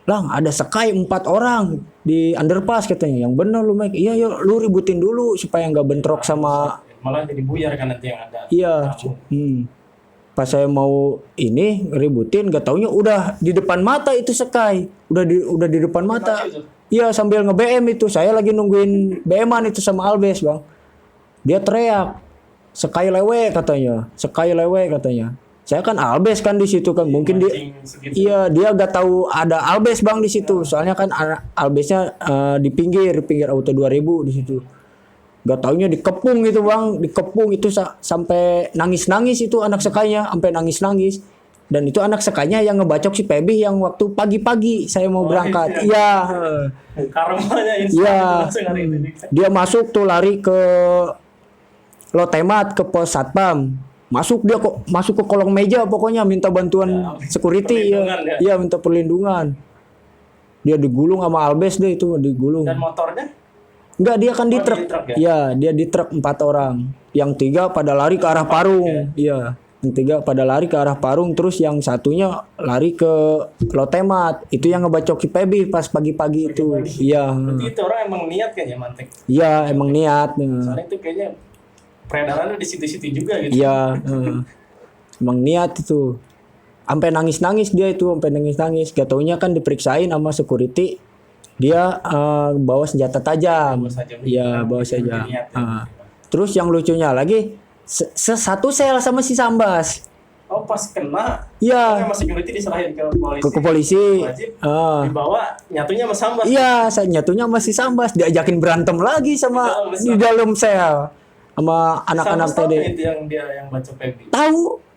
Lang, ada sekai 4 orang di underpass, katanya. Yang bener lu Mac. Iya, yuk lu ributin dulu supaya nggak bentrok sama. Malah jadi buyar kan nanti yang ada. Iya. Pas saya mau ini ributin, gak taunya udah di depan mata itu sekai. Udah di depan mata. Iya, sambil nge-BM itu. Saya lagi nungguin BM-an itu sama Albes, Bang. Dia teriak, "Sekai lewe," katanya. Saya kan Albes kan di situ kan. Mungkin dia iya, dia gak tahu ada Albes, Bang, di situ. Soalnya kan Albesnya di pinggir Auto 2000 di situ. Gak taunya dikepung gitu, Bang, dikepung itu sampai nangis-nangis itu anak sekainya, sampai nangis-nangis. Dan itu anak sekainya yang ngebacok si Pebi yang waktu pagi-pagi saya mau berangkat. Iya. Karmanya Iya. langsung hari ini. Dia masuk tuh lari ke Lotemat ke pos satpam. Masuk ke kolong meja pokoknya minta bantuan security ya. Iya, minta perlindungan. Dia digulung sama Albes deh itu, digulung. Dan motornya? Enggak, dia kan di truk. ya? Iya, dia di truk 4 orang. Yang 3 pada lari ke arah Parung. Iya, yang 3 pada lari ke arah Parung, terus yang satunya lari ke Lotemat. Itu yang ngebacoki Pebi pas pagi-pagi itu. Iya. Berarti itu orang emang niat kayaknya mantek. Iya, emang niat. Soalnya itu kayaknya peredarannya di situ-situ juga gitu. Iya, emang niat itu. Sampai nangis-nangis dia itu, sampai nangis-nangis. Gak taunya kan diperiksain sama security. Dia bawa senjata tajam. Iya, bawa saja. Terus yang lucunya lagi satu sel sama si Sambas. Oh, pas kena. Iya. Sama security diserahin ke polisi. Ke polisi. Dibawa nyatunya sama Sambas. Iya, saya nyatunya sama si Sambas, diajakin berantem lagi sama di dalam sel sama anak-anak Sambas tahu TD. itu yang dia yang baca Pebi.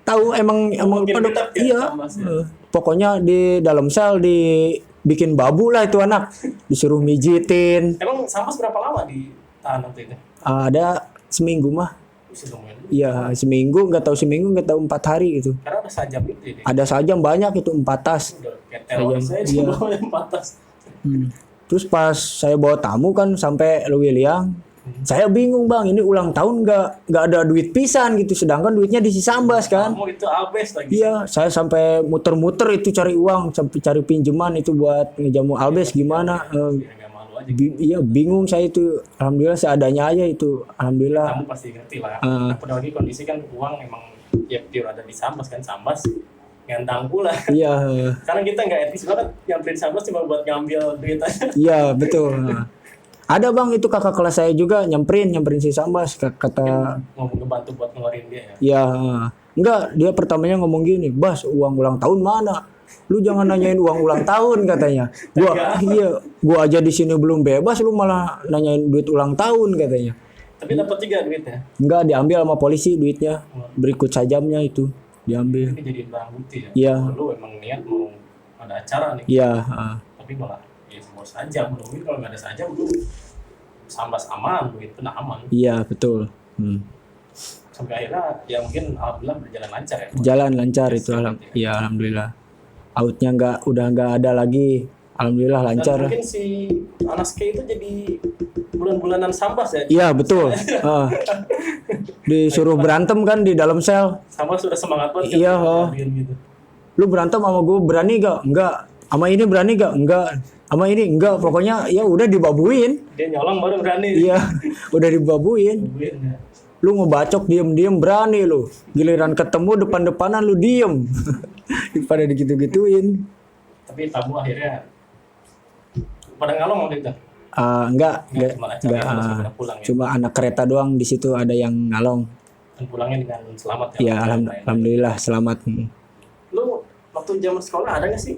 Tahu emang pada dekat ya, iya. Sambas ya. Pokoknya di dalam sel dibikin babu lah itu anak, disuruh mijitin. Emang Sambas berapa lama di tahanan itu? Ada seminggu mah. Bisa lumayan. Iya, seminggu, nggak tahu 4 hari gitu. Karena ada sajam itu ya. Ada sajam banyak itu 4 tas. Udah kayak teroris aja Iya. bawanya 4 tas. Terus pas saya bawa tamu kan sampai Lewiliang, saya bingung bang, ini ulang tahun nggak ada duit pisan gitu, sedangkan duitnya di Sisambas kan. Kamu itu abes lagi. Iya, saya sampai muter-muter itu cari uang, sampai cari pinjaman itu buat ngejamu Albes gimana. Ya, nggak malu aja. Iya bingung saya itu. Alhamdulillah seadanya aja itu. Alhamdulillah. Kamu pasti ngerti lah. Apalagi kondisi kan uang emang ya pure ada di Sambas kan, Sambas ngantang pula. Iya, Karena kita nggak etis banget nyamperin Sambas cuma buat ngambil duit aja. iya betul. Ada bang itu kakak kelas saya juga nyamperin si Sambas kata Ngomong ngebantu buat ngeluarin dia ya. ya enggak, dia pertamanya ngomong gini, Bas uang ulang tahun mana? Lu jangan nanyain uang ulang tahun katanya. Gua aja di sini belum bebas, lu malah nanyain duit ulang tahun katanya. Tapi dapat juga duitnya. Enggak, diambil sama polisi duitnya. Berikut sajamnya itu diambil. Ini jadi barang bukti ya. Iya. Lu emang niat mau ada acara nih. Iya, Tapi malah ya semua saja belum, kalau nggak ada saja belum. Sambas aman, duit pun aman. iya betul. Sampai akhirnya ya mungkin alhamdulillah berjalan lancar ya. Jalan lancar itu iya alhamdulillah. Outnya udah nggak ada lagi. Alhamdulillah lancar. Dan mungkin si Anas K itu jadi bulan-bulanan Sambas ya. Iya betul. Disuruh berantem kan di dalam sel. Sambas sudah semangat banget. Iya, Gitu. Lu berantem sama gue berani gak? Enggak. Sama ini berani gak? Enggak. Sama ini enggak. Pokoknya ya udah dibabuin. Dia nyolong baru berani. Iya, udah dibabuin. Ya. Lu ngebacok diem-diem berani lu. Giliran ketemu depan-depanan lu diem. Pada digitu-gituin. Tapi tamu akhirnya pada ngalong waktu itu. Enggak, Cuma acara enggak. yang langsung pada pulang ya. Cuma anak kereta doang di situ ada yang ngalong. Dan pulangnya dengan selamat ya. Iya, alhamdulillah selamat. Lu waktu zaman sekolah ada nggak sih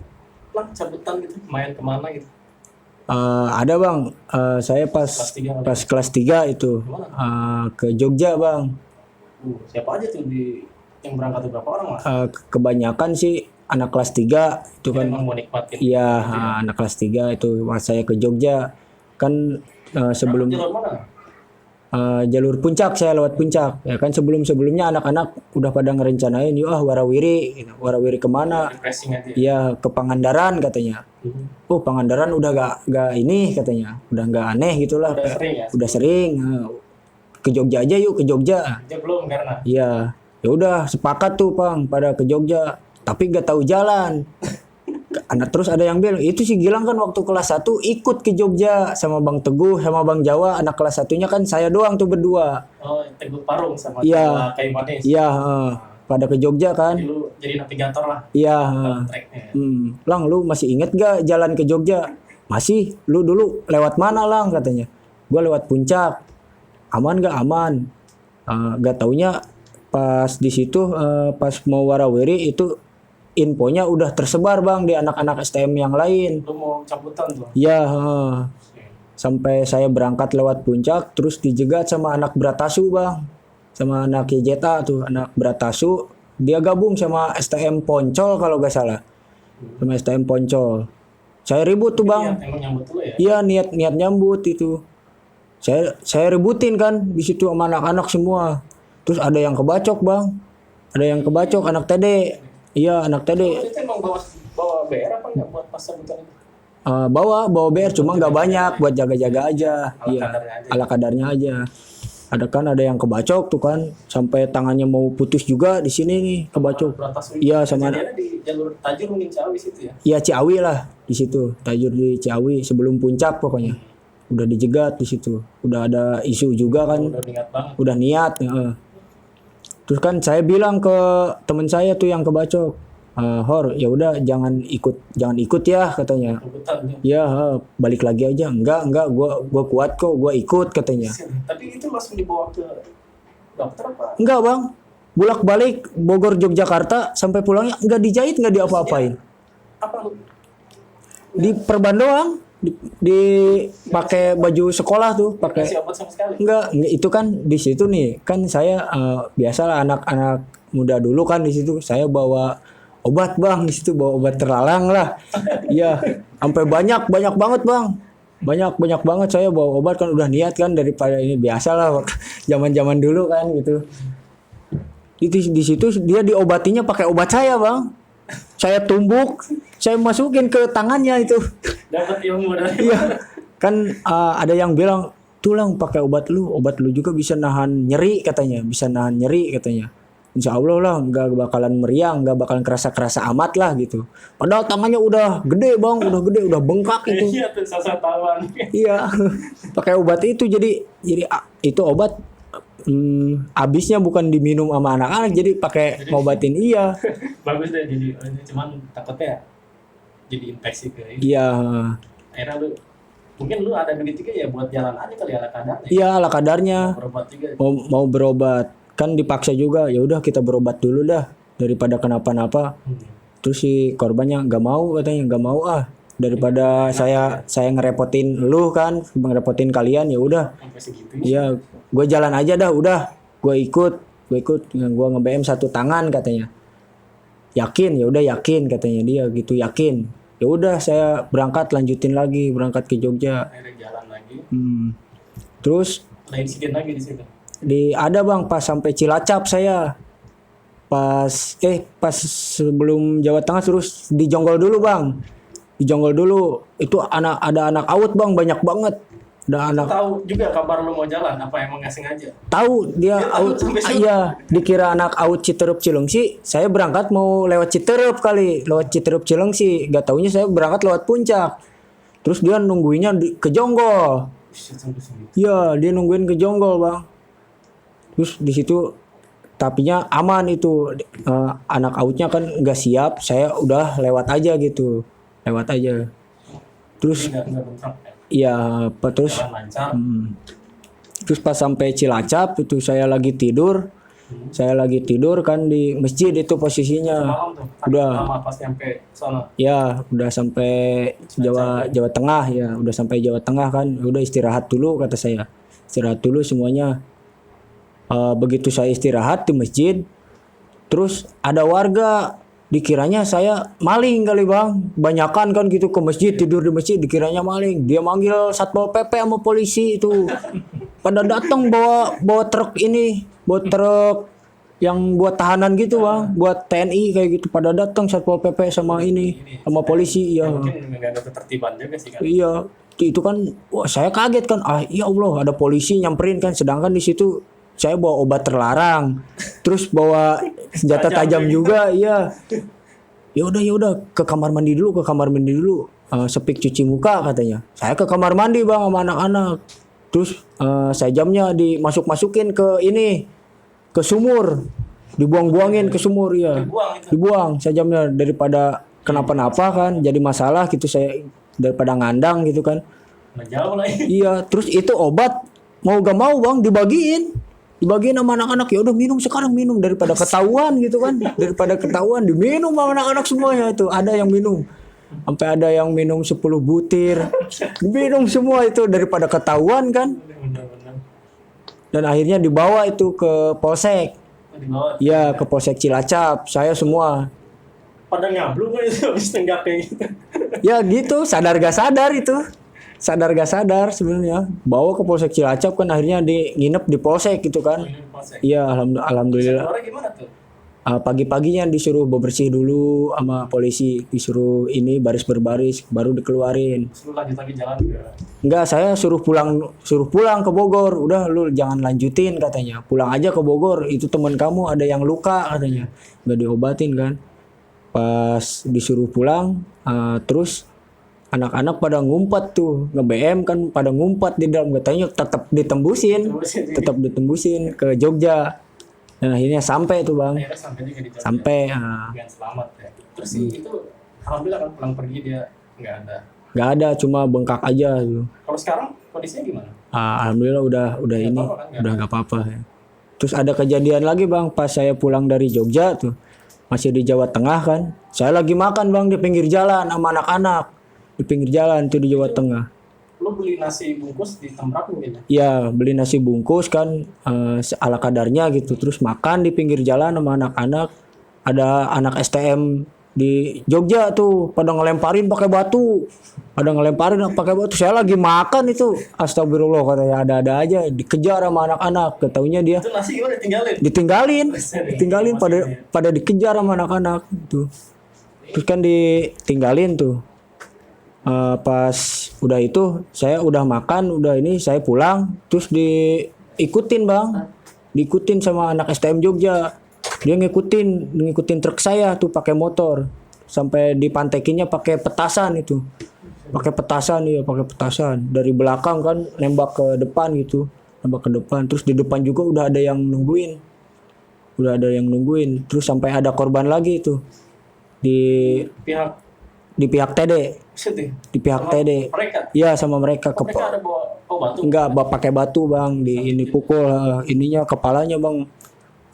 lang cabutan gitu, main kemana gitu? Ada bang, saya pas kelas 3 itu ke Jogja bang. Siapa aja tuh yang berangkat tuh, berapa orang lah? Kebanyakan sih anak kelas 3 itu kan. Emang mau nikmatin. Iya, anak kelas 3 itu pas saya ke Jogja kan sebelum Jalur mana? jalur puncak, saya lewat puncak ya kan. Sebelumnya anak-anak udah pada ngerencanain yuk warawiri gitu. Warawiri kemana? Refreshing aja. Iya, ke Pangandaran katanya. Oh Pangandaran udah gak ini katanya, udah gak aneh gitulah. Udah sering ya? Udah sering. Ke Jogja aja yuk, ke Jogja. Dia belum karena. Iya, ya udah sepakat tuh Pang pada ke Jogja, tapi gak tahu jalan. Anak terus ada yang bilang itu si Gilang kan waktu kelas 1 ikut ke Jogja sama Bang Teguh sama Bang Jawa. Anak kelas 1-nya kan saya doang tuh berdua. Oh, Teguh Parung sama Iya. Kayu Manis. Iya, pada ke Jogja kan. Jadi lu jadi navigator lah. Iya. Tracknya. Lang, lu masih inget gak jalan ke Jogja? Masih. Lu dulu lewat mana Lang katanya? Gua lewat puncak. Aman gak? Aman. Gak taunya pas di situ pas mau warawiri itu infonya udah tersebar bang di anak-anak STM yang lain. Lu mau cabutan tuh. Iya. Sampai saya berangkat lewat puncak terus dijegat sama anak Bratasu bang. Sama anak YJTA tuh, anak Bratasu. Dia gabung sama STM Poncol kalau gak salah. Sama STM Poncol. Saya ribut tuh bang. Emang nyambut lu ya? Iya, niat nyambut itu. Saya ributin kan di situ sama anak-anak semua. Terus ada yang kebacok bang. Ada yang kebacok anak TD. Iya, anak TD. Itu emang bawa BR apa enggak buat pas cabutan itu? Bawa BR cuma nggak banyak buat jaga-jaga aja. Iya, kadarnya aja. ala kadarnya aja. Ada yang kebacok tuh kan sampai tangannya mau putus juga di sini nih kebacok. Iya sama Kejadiannya di jalur Tajur mungkin Ciawi situ ya. Iya Ciawi lah di situ. Tajur di Ciawi sebelum puncak pokoknya. Udah dijegat di situ. Udah ada isu juga kan. Udah niat banget. Udah niat. Terus kan saya bilang ke teman saya tuh yang kebacok, Hor, ya udah jangan ikut ya katanya. Cabutan Ya ya. balik lagi aja. Enggak, gua kuat kok, gua ikut katanya. Tapi itu langsung dibawa ke dokter apa? Enggak bang, bolak-balik Bogor Yogyakarta sampai pulangnya enggak dijahit, enggak diapa-apain. Apa lu? Diperban doang, dipakai baju sekolah tuh, pakai. Kasih obat sama sekali. Enggak, itu kan di situ nih kan saya biasalah anak-anak muda dulu kan di situ saya bawa obat bang, di situ bawa obat terlarang lah. Iya, sampai banyak banget bang. Banyak banget saya bawa obat kan udah niat kan daripada ini biasalah zaman-zaman dulu kan gitu. Di situ dia diobatinya pakai obat saya bang. Saya tumbuk, saya masukin ke tangannya itu. Dapat ilmu dari Iya. Kan ada yang bilang, "Tulang pakai obat lu juga bisa nahan nyeri," katanya, "bisa nahan nyeri," katanya. Insya Allah lah nggak bakalan meriang, nggak bakalan kerasa amat lah gitu. Padahal tangannya udah gede bang, udah bengkak itu. iya tuh sasa tawan. Iya, pakai obat itu jadi itu obat habisnya bukan diminum sama anak-anak, jadi pakai ngobatin iya. Bagus deh jadi cuman takutnya jadi infeksi ke ini. Iya, Akhirnya lu mungkin lu ada duit juga ya buat jalan aja kali ala kadarnya. iya ala kadarnya. Berobat juga. Mau berobat kan dipaksa juga, ya udah kita berobat dulu dah daripada kenapa-napa. Terus si korbannya nggak mau, katanya nggak mau daripada saya ngerepotin lu kan, ngerepotin kalian, ya udah. Sampai segitu. Iya, gue jalan aja dah, udah. Gue ikut, gue nge-BM satu tangan katanya. Yakin, ya udah yakin katanya dia gitu, yakin. Ya udah saya berangkat berangkat ke Jogja. Akhirnya jalan lagi. Terus Ada insiden lagi di situ. ada bang pas sampai Cilacap saya. Pas sebelum Jawa Tengah terus di Jonggol dulu bang. Di Jonggol dulu itu ada anak out bang, banyak banget. Ada anak Tahu juga kabar lu mau jalan apa emang nggak sengaja? tahu dia out, iya dikira anak out Citerup Cilengsi. Saya berangkat mau lewat Citerup Cilengsi, gak taunya saya berangkat lewat Puncak. Terus dia nungguinnya ke Jonggol. Sampai segitu. Iya, dia nungguin ke Jonggol bang. Terus di situ tapinya aman itu. Anak outnya kan nggak siap, saya udah lewat aja. Terus Nggak bentrok ya. iya, terus Jalan lancar. terus pas sampai Cilacap itu saya lagi tidur kan di masjid itu posisinya. Malam tuh. Udah. Lama pas nyampe sana. Ya, udah sampai Jawa Tengah ya, udah sampai Jawa Tengah kan. Udah istirahat dulu kata saya. Istirahat dulu semuanya. Begitu saya istirahat di masjid, terus ada warga dikiranya saya maling kali bang. Banyakan kan gitu ke masjid, tidur di masjid dikiranya maling. Dia manggil Satpol PP sama polisi itu. Pada datang bawa truk yang buat tahanan gitu bang, buat TNI kayak gitu. Pada datang Satpol PP sama polisi ya. Mungkin nggak ada ketertiban juga sih kan. Iya, itu kan wah saya kaget kan. Ya Allah, ada polisi nyamperin kan, sedangkan di situ saya bawa obat terlarang. Terus bawa senjata tajam juga, iya. Ya udah ke kamar mandi dulu. Sepik cuci muka katanya. Saya ke kamar mandi bang sama anak-anak. Terus sajamnya dimasuk-masukin ke sumur, dibuang-buangin ke sumur ya. Dibuang sajamnya daripada kenapa-napa kan, jadi masalah gitu, saya daripada ngandang gitu kan. Nah, jauh lah ya. Iya, terus itu obat mau gak mau bang dibagiin sama anak-anak. Ya udah sekarang minum daripada ketahuan gitu kan, diminum sama anak-anak semuanya. Itu ada yang minum sampai ada yang minum 10 butir, minum semua itu daripada ketahuan kan. Bener-bener. Dan akhirnya dibawa itu ke polsek. Dibawa. Ya, ke polsek Cilacap, saya semua. Pada nyablung kan itu habis tenggak kayak gitu. Ya gitu, sadar gak sadar sebenarnya. Bawa ke polsek Cilacap kan, akhirnya nginep di polsek gitu kan. Iya, alhamdulillah. Orang gimana tuh? Pagi-paginya disuruh bebersih dulu sama polisi, disuruh baris berbaris, baru dikeluarin. Terus lu lanjut lagi jalan ke Enggak, saya suruh pulang ke Bogor. Udah lu jangan lanjutin katanya. Pulang aja ke Bogor, itu teman kamu ada yang luka katanya. Enggak diobatin kan. Pas disuruh pulang, terus anak-anak pada ngumpet tuh, nge-BM kan pada ngumpet di dalam, katanya tetap ditembusin ke Jogja. Dan akhirnya sampai tuh bang. akhirnya sampai juga di Jogja. Sampai Dengan selamat ya. Terus itu alhamdulillah kan pulang pergi dia nggak ada. nggak ada, cuma bengkak aja tuh. Kalau sekarang kondisinya gimana? Alhamdulillah udah ini apa-apa kan, udah nggak apa-apa ya. Terus ada kejadian lagi bang, pas saya pulang dari Jogja tuh, masih di Jawa Tengah kan, saya lagi makan bang di pinggir jalan sama anak-anak di pinggir jalan tuh di Jawa Tengah. Lu beli nasi bungkus di Tembrak mungkin ya? Ya beli nasi bungkus kan, ala kadarnya gitu, terus makan di pinggir jalan sama anak-anak. Ada anak STM di Jogja tuh pada ngelemparin pakai batu. Saya lagi makan itu, astagfirullah, katanya ada-ada aja, dikejar sama anak-anak. Ketaunya dia Itu nasi gimana ditinggalin pada dikejar sama anak-anak itu. Terus kan ditinggalin tuh. Pas udah itu saya udah makan, udah ini saya pulang, terus diikutin bang, diikutin sama anak STM Jogja. Dia ngikutin truk saya tuh pakai motor sampai dipantekinnya pakai petasan itu, pakai petasan dari belakang kan nembak ke depan gitu, nembak ke depan. Terus di depan juga udah ada yang nungguin, terus sampai ada korban lagi itu di Pihak pihak TD, situ. di pihak Sama TD. mereka. Iya sama mereka Mereka ada bawa batu. enggak pakai batu bang, ini pukul ininya kepalanya bang,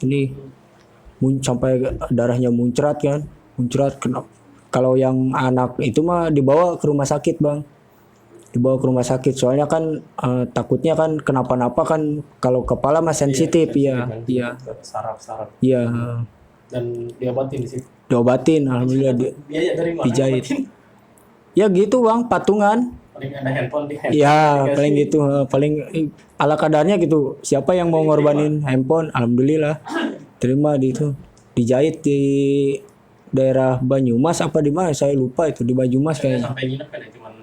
ini sampai darahnya muncrat kan, kena. Kalau yang anak itu mah dibawa ke rumah sakit bang, soalnya kan takutnya kan kenapa-napa kan, kalau kepala mah sensitif. Iya Saraf-saraf. iya Dan diobatin di situ. diobatin alhamdulillah Biaya dari mana? dijahit. Ya gitu bang, patungan. Paling ada handphone di handphone. Iya dikasih. paling gitu, paling ala kadarnya gitu. Siapa yang mau ngorbanin handphone, alhamdulillah terima di itu. Dijahit di daerah Banyumas apa di mana saya lupa itu, di Banyumas Kayaknya kayaknya. sampai nginep kan ya, cuman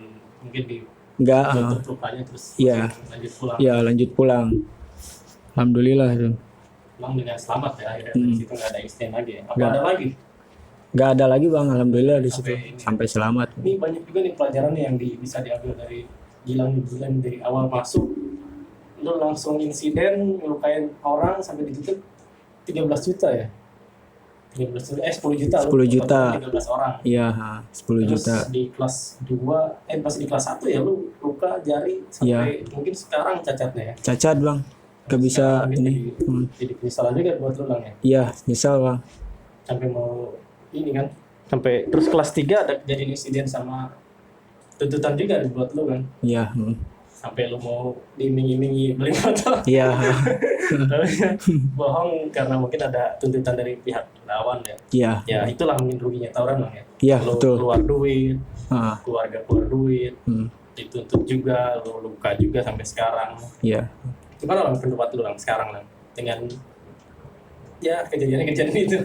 mungkin di Enggak, tutup lukanya terus Iya. lanjut pulang. ya lanjut pulang. Alhamdulillah itu. Pulang dengan selamat ya, akhirnya dari situ nggak ada insiden lagi ya. Apa Nggak. ada lagi? Enggak ada lagi bang, alhamdulillah di situ Sampai ini. sampai selamat. Ini banyak juga nih pelajaran nih yang bisa diambil dari Gilang dari awal masuk. Lu langsung insiden ngelukain orang sampai ditutup 13 juta ya. 13 juta, 10 juta. 10 juta. 13 orang. Iya, 10 Terus juta. di kelas 2, pas di kelas 1 ya lu luka jari sampai mungkin sekarang cacatnya ya. Cacat bang, gak bisa Sekarang ini. Jadi penyesalan juga buat lu Lang ya. Iya, nyesal bang. Sampai mau ini kan. Sampai terus kelas 3 ada jadi insiden sama tuntutan juga buat lu kan. Iya. Sampai lu mau diiming-imingi beli motor. Iya. Bohong karena mungkin ada tuntutan dari pihak lawan ya. Iya. Ya itulah mungkin ruginya tawuran Lang ya. Iya, Lu betul. keluar duit, Ah, keluarga keluar duit, dituntut juga, lu luka juga sampai sekarang. Iya. Gimana Lang pendapat lu Lang sekarang Lang dengan ya kejadian-kejadian itu?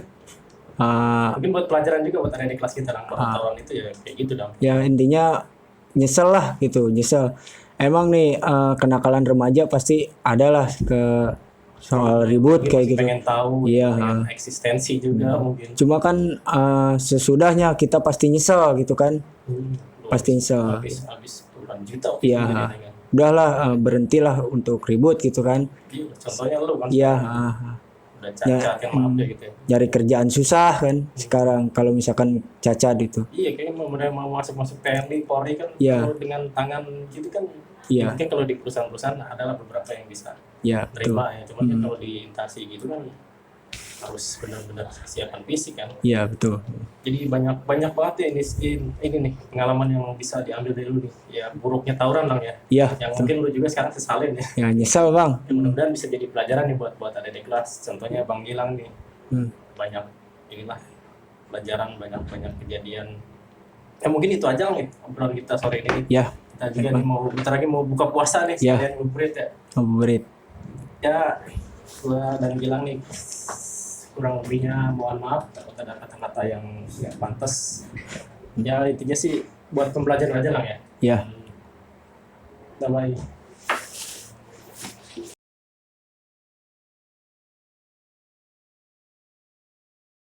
Ah, Mungkin buat pelajaran juga buat adik kelas kita Lang, bahwa tawuran itu ya kayak gitu dong. ya intinya nyesel lah gitu, nyesel. Emang nih kenakalan remaja pasti adalah ke soal ribut kayak gitu. Pengen tahu, Iya, pengen eksistensi juga mungkin. Cuma kan sesudahnya kita pasti nyesel gitu kan, pasti nyesel. Habis puluhan juta. Iya. Kan. Udahlah berhentilah untuk ribut gitu kan. Iya, contohnya lu kan Iya, udah cacat yang maaf ya gitu ya. nyari kerjaan susah kan sekarang kalau misalkan cacat itu. Iya, kayaknya mau masuk TNI, Polri kan Iya. kalau dengan tangan gitu kan. Iya. Mungkin kalau di perusahaan-perusahaan adalah beberapa yang bisa Ya, betul. terima ya. Cuman kan kalau di intasi gitu kan harus benar-benar kesiapan fisik kan. Iya, betul. Jadi banyak banget ya ini nih pengalaman yang bisa diambil dari lu nih. Ya buruknya tawuran Lang ya. Iya, Yang mungkin lu juga sekarang sesalin ya. ya nyesel bang. Ya, mudah-mudahan bisa jadi pelajaran nih buat adik kelas. Contohnya Bang Gilang nih. Hmm. Banyak inilah pelajaran, banyak kejadian. Ya mungkin itu aja nih obrolan kita sore ini. Ya, Kita juga nih bentar lagi mau buka puasa nih Ya. sekalian ngabuburit ya. favorit. Ya gua dan Gilang nih kurang lebihnya mohon maaf kalau ada kata-kata yang nggak pantas. Ya intinya sih buat pembelajaran aja Lang ya. Ya, Bye-bye.